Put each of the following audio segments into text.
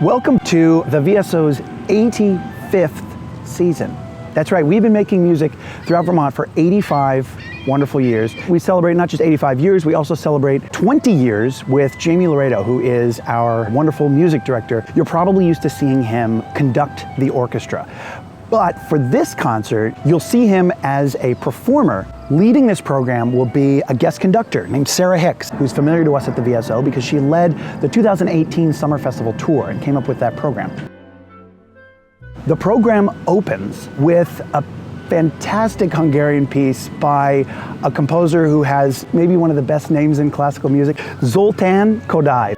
Welcome to the VSO's 85th season. That's right, we've been making music throughout Vermont for 85 wonderful years. We celebrate not just 85 years, we also celebrate 20 years with Jamie Laredo, who is our wonderful music director. You're probably used to seeing him conduct the orchestra. But for this concert, you'll see him as a performer. Leading this program will be a guest conductor named Sarah Hicks, who's familiar to us at the VSO because she led the 2018 Summer Festival Tour and came up with that program. The program opens with a fantastic Hungarian piece by a composer who has maybe one of the best names in classical music, Zoltan Kodaly.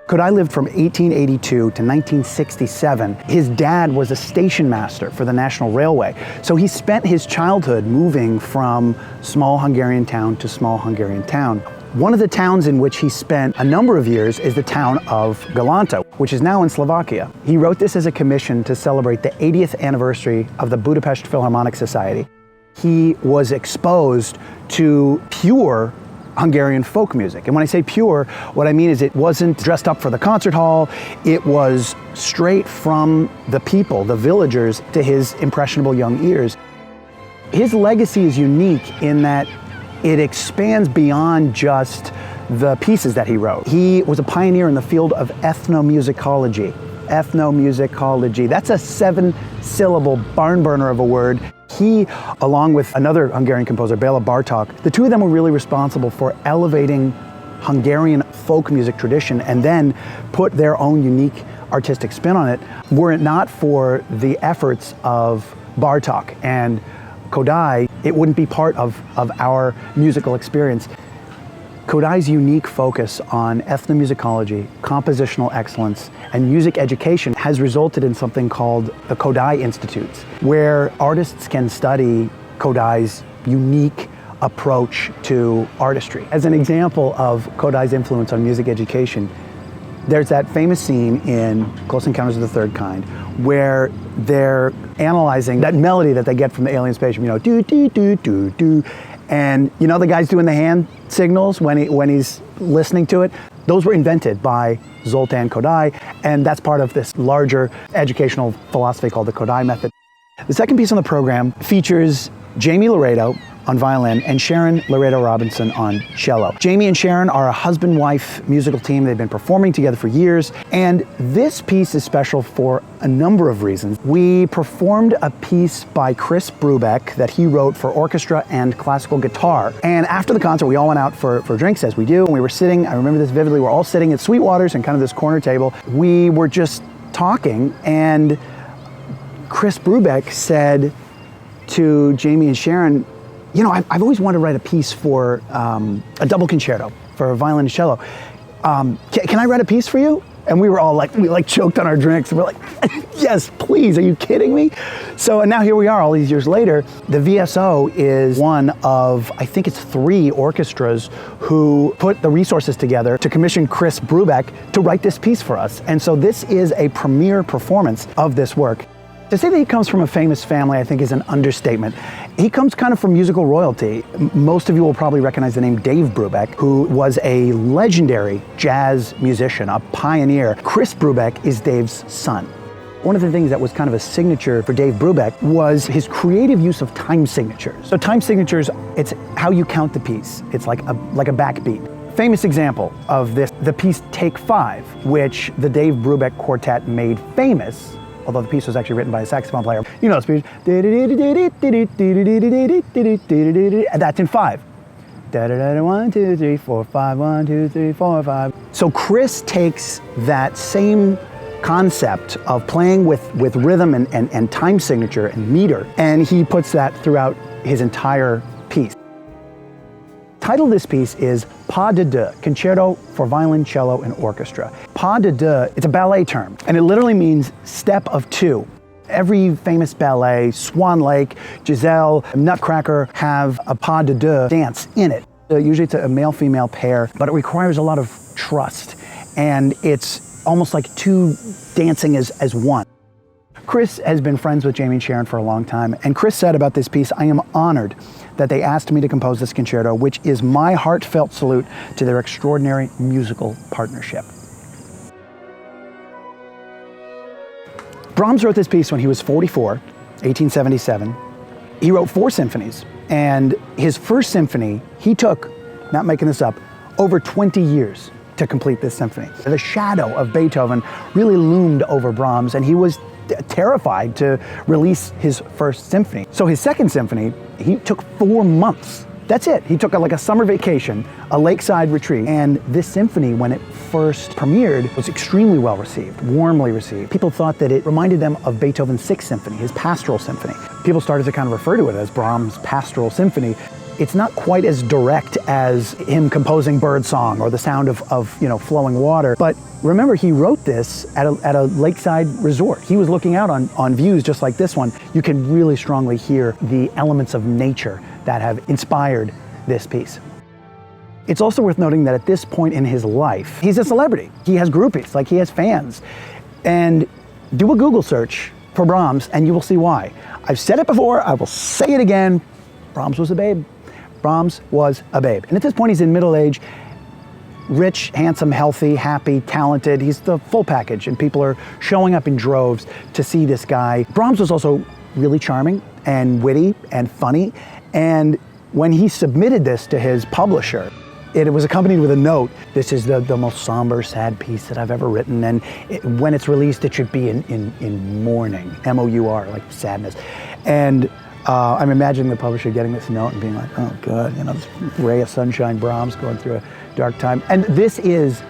Kodaly lived from 1882 to 1967. His dad was a station master for the National Railway, so he spent his childhood moving from small Hungarian town to small Hungarian town. One of the towns in which he spent a number of years is the town of Galánta, which is now in Slovakia. He wrote this as a commission to celebrate the 80th anniversary of the Budapest Philharmonic Society. He was exposed to pure Hungarian folk music. And when I say pure, what I mean is it wasn't dressed up for the concert hall. It was straight from the people, the villagers, to his impressionable young ears. His legacy is unique in that it expands beyond just the pieces that he wrote. He was a pioneer in the field of ethnomusicology. Ethnomusicology, that's a 7-syllable barn burner of a word. He, along with another Hungarian composer, Béla Bartók, the two of them were really responsible for elevating Hungarian folk music tradition and then put their own unique artistic spin on it. Were it not for the efforts of Bartók and Kodaly, it wouldn't be part of our musical experience. Kodály's unique focus on ethnomusicology, compositional excellence, and music education has resulted in something called the Kodály Institutes, where artists can study Kodály's unique approach to artistry. As an example of Kodály's influence on music education, there's that famous scene in Close Encounters of the Third Kind where they're analyzing that melody that they get from the alien spaceship, you know, do, do, do, do, do. And you know the guy's doing the hand signals when he's listening to it? Those were invented by Zoltan Kodaly, and that's part of this larger educational philosophy called the Kodály method. The second piece on the program features Jamie Laredo on violin and Sharon Laredo Robinson on cello. Jamie and Sharon are a husband-wife musical team. They've been performing together for years, and this piece is special for a number of reasons. We performed a piece by Chris Brubeck that he wrote for orchestra and classical guitar, and after the concert we all went out for drinks, as we do, and we were sitting, I remember this vividly, we're all sitting at Sweetwater's and kind of this corner table. We were just talking, and Chris Brubeck said to Jamie and Sharon, you know, I've always wanted to write a piece for a double concerto for violin and cello. Can I write a piece for you? And we were all like, we choked on our drinks. And we're like, yes, please, are you kidding me? So, and now here we are all these years later. The VSO is one of, I think it's 3 orchestras who put the resources together to commission Chris Brubeck to write this piece for us. And so this is a premiere performance of this work. To say that he comes from a famous family, I think, is an understatement. He comes kind of from musical royalty. Most of you will probably recognize the name Dave Brubeck, who was a legendary jazz musician, a pioneer. Chris Brubeck is Dave's son. One of the things that was kind of a signature for Dave Brubeck was his creative use of time signatures. So time signatures, it's how you count the piece. It's like a backbeat. Famous example of this, the piece Take 5, which the Dave Brubeck Quartet made famous, although the piece was actually written by a saxophone player. You know the piece. And that's in 5. 1, 2, 3, 4, 5, 1, 2, 3, 4, 5. So Chris takes that same concept of playing with rhythm and time signature and meter, and he puts that throughout his entire piece. The title of this piece is Pas de Deux, Concerto for Violin, Cello, and Orchestra. Pas de Deux, it's a ballet term, and it literally means step of 2. Every famous ballet, Swan Lake, Giselle, Nutcracker, have a pas de deux dance in it. Usually it's a male-female pair, but it requires a lot of trust, and it's almost like 2 dancing as one. Chris has been friends with Jamie and Sharon for a long time, and Chris said about this piece, I am honored that they asked me to compose this concerto, which is my heartfelt salute to their extraordinary musical partnership. Brahms wrote this piece when he was 44, 1877. He wrote 4 symphonies, and his first symphony, he took, not making this up, over 20 years to complete this symphony. The shadow of Beethoven really loomed over Brahms, and he was terrified to release his first symphony. So his second symphony, he took 4 months. That's it. He took like a summer vacation, a lakeside retreat, and this symphony, when it first premiered, was extremely well received, warmly received. People thought that it reminded them of Beethoven's Sixth Symphony, his Pastoral Symphony. People started to kind of refer to it as Brahms' Pastoral Symphony. It's not quite as direct as him composing birdsong or the sound of flowing water. But remember, he wrote this at a lakeside resort. He was looking out on views just like this one. You can really strongly hear the elements of nature that have inspired this piece. It's also worth noting that at this point in his life, he's a celebrity. He has groupies, like he has fans. And do a Google search for Brahms and you will see why. I've said it before, I will say it again. Brahms was a babe. Brahms was a babe. And at this point, he's in middle age, rich, handsome, healthy, happy, talented. He's the full package, and people are showing up in droves to see this guy. Brahms was also really charming and witty and funny. And when he submitted this to his publisher, it was accompanied with a note. This is the most somber, sad piece that I've ever written. And when it's released, it should be in mourning, M-O-U-R, like sadness. And I'm imagining the publisher getting this note and being like, oh God, this ray of sunshine, Brahms going through a dark time. And this is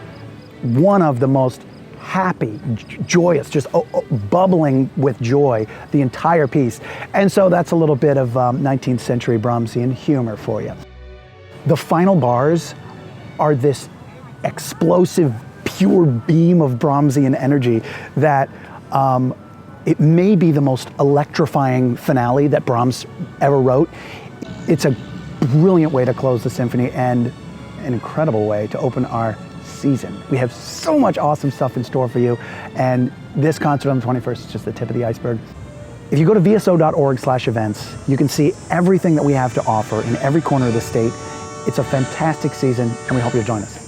one of the most happy, joyous, just bubbling with joy, the entire piece. And so that's a little bit of 19th century Brahmsian humor for you. The final bars are this explosive, pure beam of Brahmsian energy that it may be the most electrifying finale that Brahms ever wrote. It's a brilliant way to close the symphony and an incredible way to open our season. We have so much awesome stuff in store for you, and this concert on the 21st is just the tip of the iceberg. If you go to vso.org/events, you can see everything that we have to offer in every corner of the state. It's a fantastic season, and we hope you'll join us.